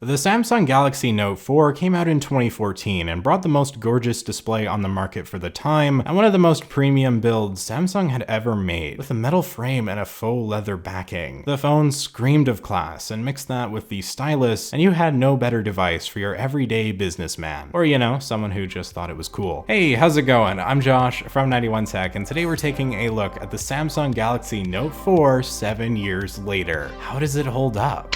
The Samsung Galaxy Note 4 came out in 2014 and brought the most gorgeous display on the market for the time, and one of the most premium builds Samsung had ever made, with a metal frame and a faux leather backing. The phone screamed of class, and mix that with the stylus, and you had no better device for your everyday businessman. Or, you know, someone who just thought it was cool. Hey, how's it going? I'm Josh from 91 Tech, and today we're taking a look at the Samsung Galaxy Note 4 7 years later. How does it hold up?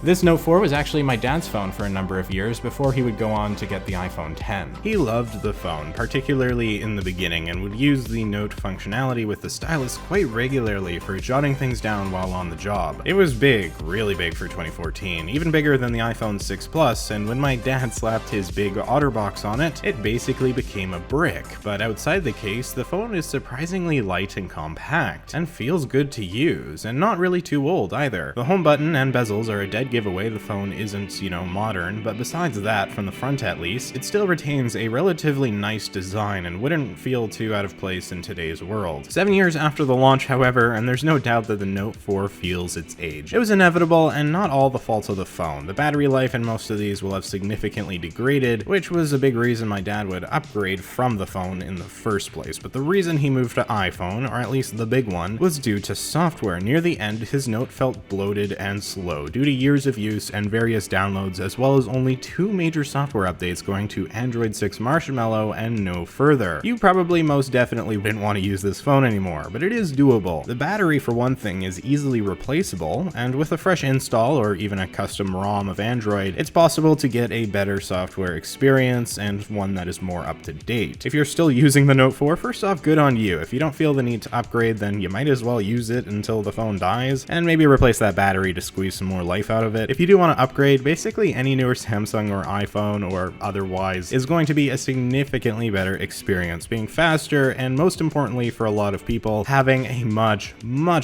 This Note 4 was actually my dad's phone for a number of years before he would go on to get the iPhone X. He loved the phone, particularly in the beginning, and would use the Note functionality with the stylus quite regularly for jotting things down while on the job. It was big, really big for 2014, even bigger than the iPhone 6 Plus, and when my dad slapped his big OtterBox on it, it basically became a brick. But outside the case, the phone is surprisingly light and compact, and feels good to use, and not really too old either. The home button and bezels are a dead giveaway the phone isn't, modern, but besides that, from the front at least, it still retains a relatively nice design and wouldn't feel too out of place in today's world. 7 years after the launch, however, and there's no doubt that the Note 4 feels its age. It was inevitable and not all the fault of the phone. The battery life in most of these will have significantly degraded, which was a big reason my dad would upgrade from the phone in the first place. But the reason he moved to iPhone, or at least the big one, was due to software. Near the end, his Note felt bloated and slow due to years of use and various downloads, as well as only 2 major software updates going to Android 6 Marshmallow and no further. You probably most definitely wouldn't want to use this phone anymore, but it is doable. The battery, for one thing, is easily replaceable, and with a fresh install or even a custom ROM of Android, it's possible to get a better software experience and one that is more up to date. If you're still using the Note 4, first off, good on you. If you don't feel the need to upgrade, then you might as well use it until the phone dies, and maybe replace that battery to squeeze some more life out of it. If you do want to upgrade, basically any newer Samsung or iPhone or otherwise is going to be a significantly better experience, being faster, and most importantly for a lot of people, having a much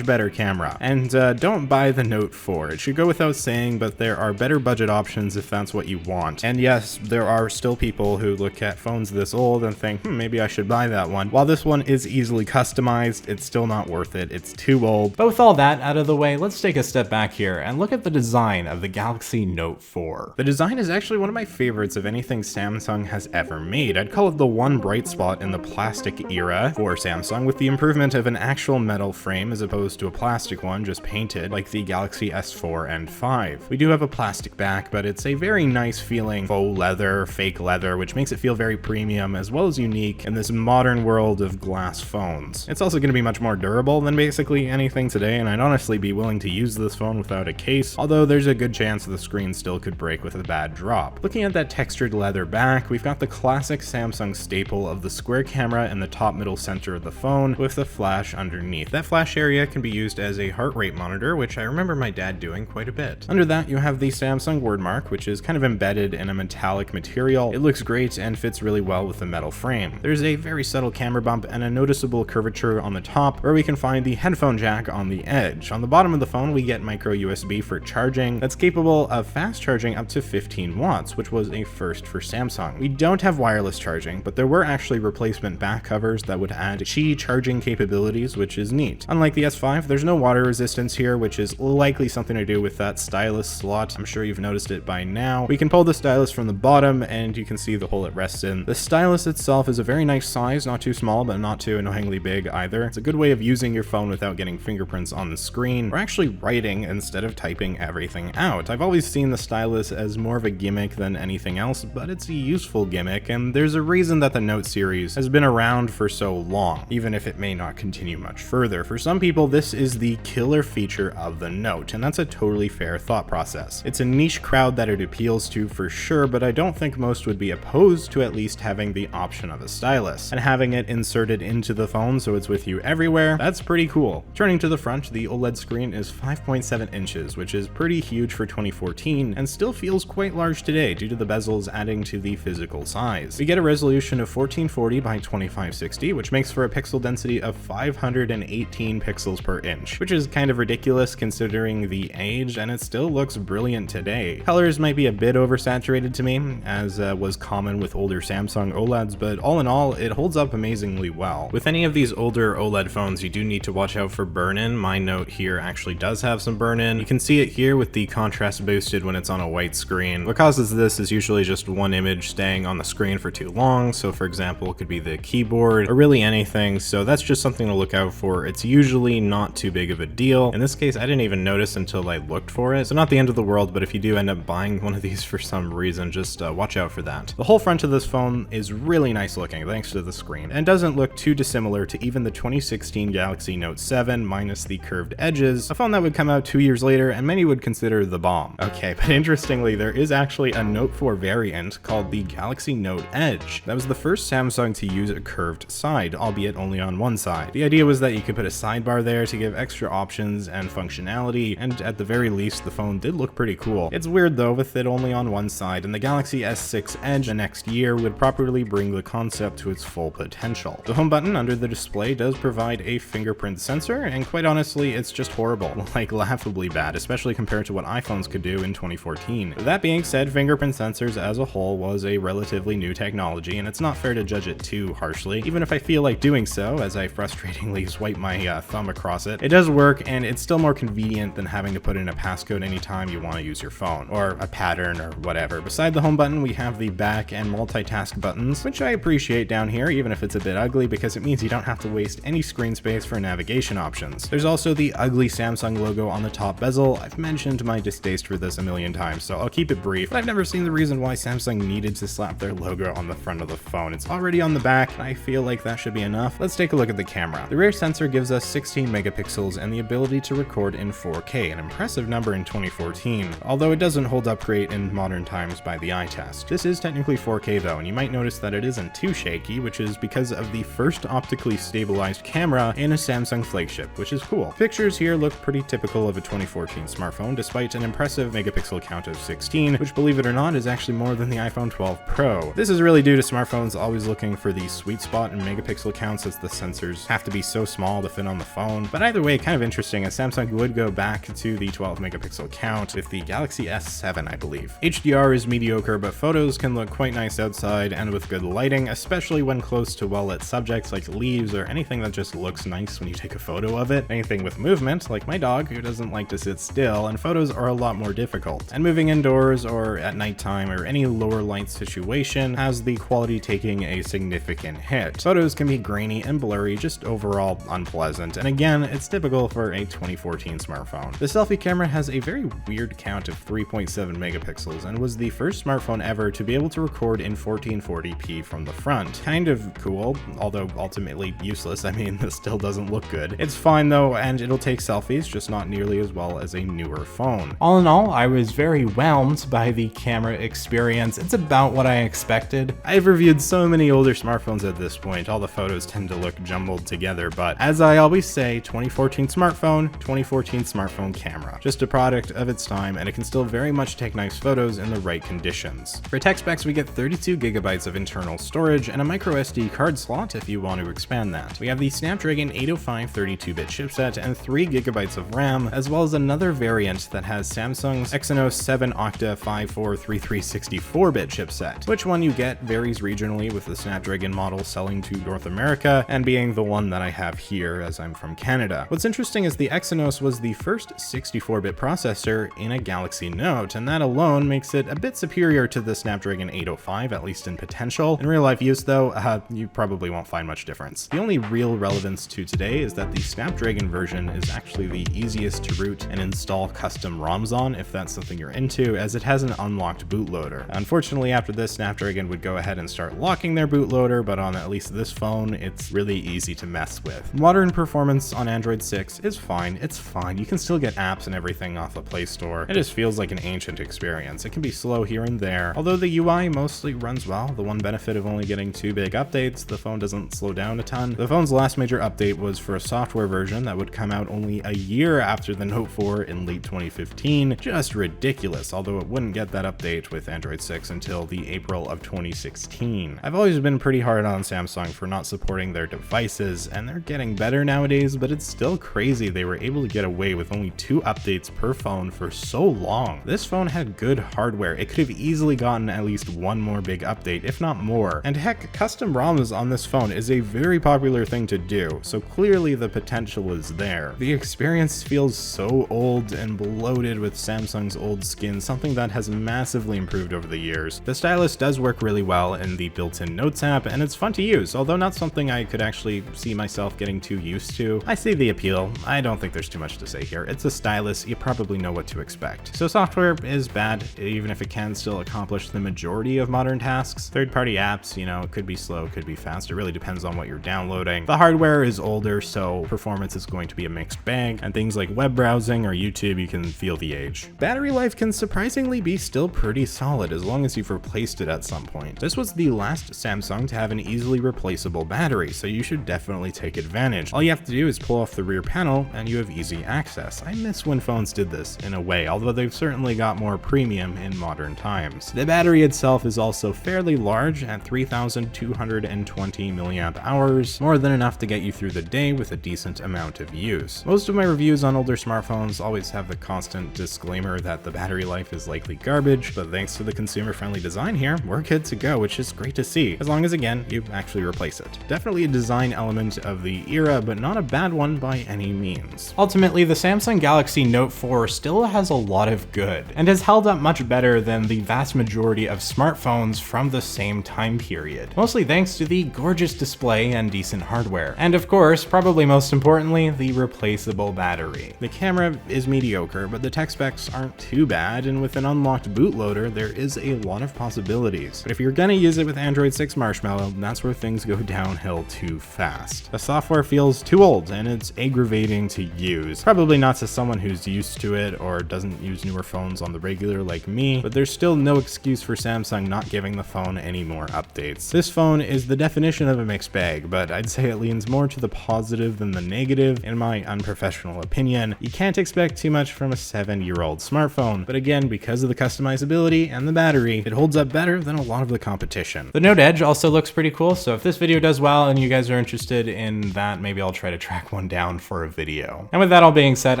better camera. And don't buy the Note 4. It should go without saying, but there are better budget options if that's what you want. And yes, there are still people who look at phones this old and think, maybe I should buy that one. While this one is easily customized, it's still not worth it. It's too old. But with all that out of the way, let's take a step back here and look at the design of the Galaxy Note 4. The design is actually one of my favorites of anything Samsung has ever made. I'd call it the one bright spot in the plastic era for Samsung, with the improvement of an actual metal frame as opposed to a plastic one just painted like the Galaxy S4 and 5. We do have a plastic back, but it's a very nice feeling faux leather, fake leather, which makes it feel very premium as well as unique in this modern world of glass phones. It's also going to be much more durable than basically anything today, and I'd honestly be willing to use this phone without a case, although there's a good chance the screen still could break with a bad drop. Looking at that textured leather back, we've got the classic Samsung staple of the square camera in the top middle center of the phone with the flash underneath. That flash area can be used as a heart rate monitor, which I remember my dad doing quite a bit. Under that, you have the Samsung word mark, which is kind of embedded in a metallic material. It looks great and fits really well with the metal frame. There's a very subtle camera bump and a noticeable curvature on the top where we can find the headphone jack on the edge. On the bottom of the phone, we get micro USB for charging that's capable of fast charging up to 15 watts, which was a first for Samsung. We don't have wireless charging, but there were actually replacement back covers that would add Qi charging capabilities, which is neat. Unlike the S5, there's no water resistance here, which is likely something to do with that stylus slot. I'm sure you've noticed it by now. We can pull the stylus from the bottom, and you can see the hole it rests in. The stylus itself is a very nice size, not too small, but not too annoyingly big either. It's a good way of using your phone without getting fingerprints on the screen, or actually writing instead of typing everything out. I've always seen the stylus as more of a gimmick than anything else, but it's a useful gimmick, and there's a reason that the Note series has been around for so long, even if it may not continue much further. For some people, this is the killer feature of the Note, and that's a totally fair thought process. It's a niche crowd that it appeals to for sure, but I don't think most would be opposed to at least having the option of a stylus, and having it inserted into the phone so it's with you everywhere. That's pretty cool. Turning to the front, the OLED screen is 5.7 inches, which is pretty huge for 2014 and still feels quite large today due to the bezels adding to the physical size. We get a resolution of 1440 by 2560, which makes for a pixel density of 518 pixels per inch, which is kind of ridiculous considering the age, and it still looks brilliant today. Colors might be a bit oversaturated to me, as was common with older Samsung OLEDs, but all in all, it holds up amazingly well. With any of these older OLED phones, you do need to watch out for burn-in. My Note here actually does have some burn-in. You can see it here with the contrast boosted when it's on a white screen. What causes this is usually just one image staying on the screen for too long, so for example, it could be the keyboard or really anything, so that's just something to look out for. It's usually not too big of a deal. In this case, I didn't even notice until I looked for it, so not the end of the world, but if you do end up buying one of these for some reason, just watch out for that. The whole front of this phone is really nice looking thanks to the screen, and doesn't look too dissimilar to even the 2016 Galaxy Note 7 minus the curved edges, a phone that would come out 2 years later and many would consider the bomb. Okay, but interestingly, there is actually a Note 4 variant called the Galaxy Note Edge. That was the first Samsung to use a curved side, albeit only on one side. The idea was that you could put a sidebar there to give extra options and functionality, and at the very least, the phone did look pretty cool. It's weird though with it only on one side, and the Galaxy S6 Edge the next year would properly bring the concept to its full potential. The home button under the display does provide a fingerprint sensor, and quite honestly, it's just horrible, like laughably bad, especially compared to what iPhones could do in 2014. That being said, fingerprint sensors as a whole was a relatively new technology, and it's not fair to judge it too harshly, even if I feel like doing so, as I frustratingly swipe my thumb across it. It does work, and it's still more convenient than having to put in a passcode anytime you want to use your phone, or a pattern or whatever. Beside the home button, we have the back and multitask buttons, which I appreciate down here, even if it's a bit ugly, because it means you don't have to waste any screen space for navigation options. There's also the ugly Samsung logo on the top bezel. I've mentioned my distaste for this a million times, so I'll keep it brief, but I've never seen the reason why Samsung needed to slap their logo on the front of the phone. It's already on the back, and I feel like that should be enough. Let's take a look at the camera. The rear sensor gives us 16 megapixels and the ability to record in 4K, an impressive number in 2014, although it doesn't hold up great in modern times by the eye test. This is technically 4K though, and you might notice that it isn't too shaky, which is because of the first optically stabilized camera in a Samsung flagship, which is cool. Pictures here look pretty typical of a 2014 smartphone, despite an impressive megapixel count of 16, which believe it or not is actually more than the iPhone 12 Pro. This is really due to smartphones always looking for the sweet spot in megapixel counts, as the sensors have to be so small to fit on the phone. But either way, kind of interesting, as Samsung would go back to the 12 megapixel count with the Galaxy S7, I believe. HDR is mediocre, but photos can look quite nice outside and with good lighting, especially when close to well-lit subjects like leaves or anything that just looks nice when you take a photo of it. Anything with movement, like my dog, who doesn't like to sit still, and photos are a lot more difficult. And moving indoors or at nighttime or any lower light situation has the quality taking a significant hit. Photos can be grainy and blurry, just overall unpleasant, and again, it's typical for a 2014 smartphone. The selfie camera has a very weird count of 3.7 megapixels and was the first smartphone ever to be able to record in 1440p from the front. Kind of cool, although ultimately useless. I mean, this still doesn't look good. It's fine though, and it'll take selfies, just not nearly as well as a newer phone. All in all, I was very whelmed by the camera experience. It's about what I expected. I've reviewed so many older smartphones at this point, all the photos tend to look jumbled together, but as I always say, 2014 smartphone, 2014 smartphone camera. Just a product of its time, and it can still very much take nice photos in the right conditions. For tech specs, we get 32 gigabytes of internal storage and a micro SD card slot if you want to expand that. We have the Snapdragon 805 32-bit chipset and 3 gigabytes of RAM, as well as another variant that has Samsung's Exynos 7 Octa 5433 64-bit chipset. Which one you get varies regionally, with the Snapdragon model selling to North America and being the one that I have here as I'm from Canada. What's interesting is the Exynos was the first 64-bit processor in a Galaxy Note, and that alone makes it a bit superior to the Snapdragon 805, at least in potential. In real life use though, you probably won't find much difference. The only real relevance to today is that the Snapdragon version is actually the easiest to root and install custom ROMs on, if that's something you're into, as it has an unlocked bootloader. Unfortunately, after this, Snapdragon would go ahead and start locking their bootloader, but on at least this phone, it's really easy to mess with. Modern performance on Android 6 is fine. It's fine. You can still get apps and everything off the Play Store. It just feels like an ancient experience. It can be slow here and there, although the UI mostly runs well. The one benefit of only getting 2 big updates, the phone doesn't slow down a ton. The phone's last major update was for a software version that would come out only a year after the Note 4 in late 2015. 2015. Just ridiculous, although it wouldn't get that update with Android 6 until the April of 2016. I've always been pretty hard on Samsung for not supporting their devices, and they're getting better nowadays, but it's still crazy they were able to get away with only 2 updates per phone for so long. This phone had good hardware. It could have easily gotten at least one more big update, if not more. And heck, custom ROMs on this phone is a very popular thing to do, so clearly the potential is there. The experience feels so old and bloated with Samsung's old skin, something that has massively improved over the years. The stylus does work really well in the built-in Notes app, and it's fun to use, although not something I could actually see myself getting too used to. I see the appeal. I don't think there's too much to say here. It's a stylus, you probably know what to expect. So software is bad, even if it can still accomplish the majority of modern tasks. Third-party apps, you know, could be slow, could be fast. It really depends on what you're downloading. The hardware is older, so performance is going to be a mixed bag, and things like web browsing or YouTube, you can feel the age. Battery life can surprisingly be still pretty solid as long as you've replaced it at some point. This was the last Samsung to have an easily replaceable battery, so you should definitely take advantage. All you have to do is pull off the rear panel and you have easy access. I miss when phones did this in a way, although they've certainly got more premium in modern times. The battery itself is also fairly large at 3,220 milliamp hours, more than enough to get you through the day with a decent amount of use. Most of my reviews on older smartphones always have the constant disclaimer that the battery life is likely garbage, but thanks to the consumer-friendly design here, we're good to go, which is great to see, as long as again, you actually replace it. Definitely a design element of the era, but not a bad one by any means. Ultimately, the Samsung Galaxy Note 4 still has a lot of good, and has held up much better than the vast majority of smartphones from the same time period, mostly thanks to the gorgeous display and decent hardware. And of course, probably most importantly, the replaceable battery. The camera is mediocre, but the tech specs aren't too bad, and with an unlocked bootloader, there is a lot of possibilities. But if you're gonna use it with Android 6 Marshmallow, that's where things go downhill too fast. The software feels too old, and it's aggravating to use. Probably not to someone who's used to it or doesn't use newer phones on the regular like me, but there's still no excuse for Samsung not giving the phone any more updates. This phone is the definition of a mixed bag, but I'd say it leans more to the positive than the negative, in my unprofessional opinion. You can't expect too much from a 7-year-old smartphone, but again, because of the customizability and the battery, it holds up better than a lot of the competition. The Note Edge also looks pretty cool, so if this video does well and you guys are interested in that, maybe I'll try to track one down for a video. And with that all being said,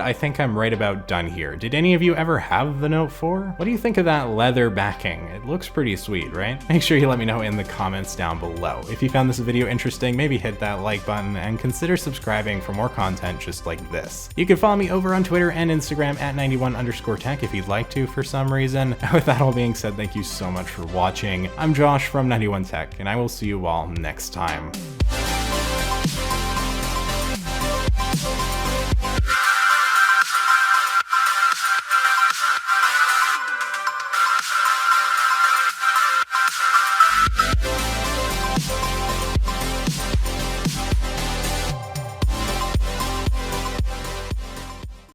I think I'm right about done here. Did any of you ever have the Note 4? What do you think of that leather backing? It looks pretty sweet, right? Make sure you let me know in the comments down below. If you found this video interesting, maybe hit that like button and consider subscribing for more content just like this. You can follow me over on Twitter and Instagram at 91_tech if you'd like to for some reason. With that all being said, thank you so much for watching. I'm Josh from 91tech, and I will see you all next time.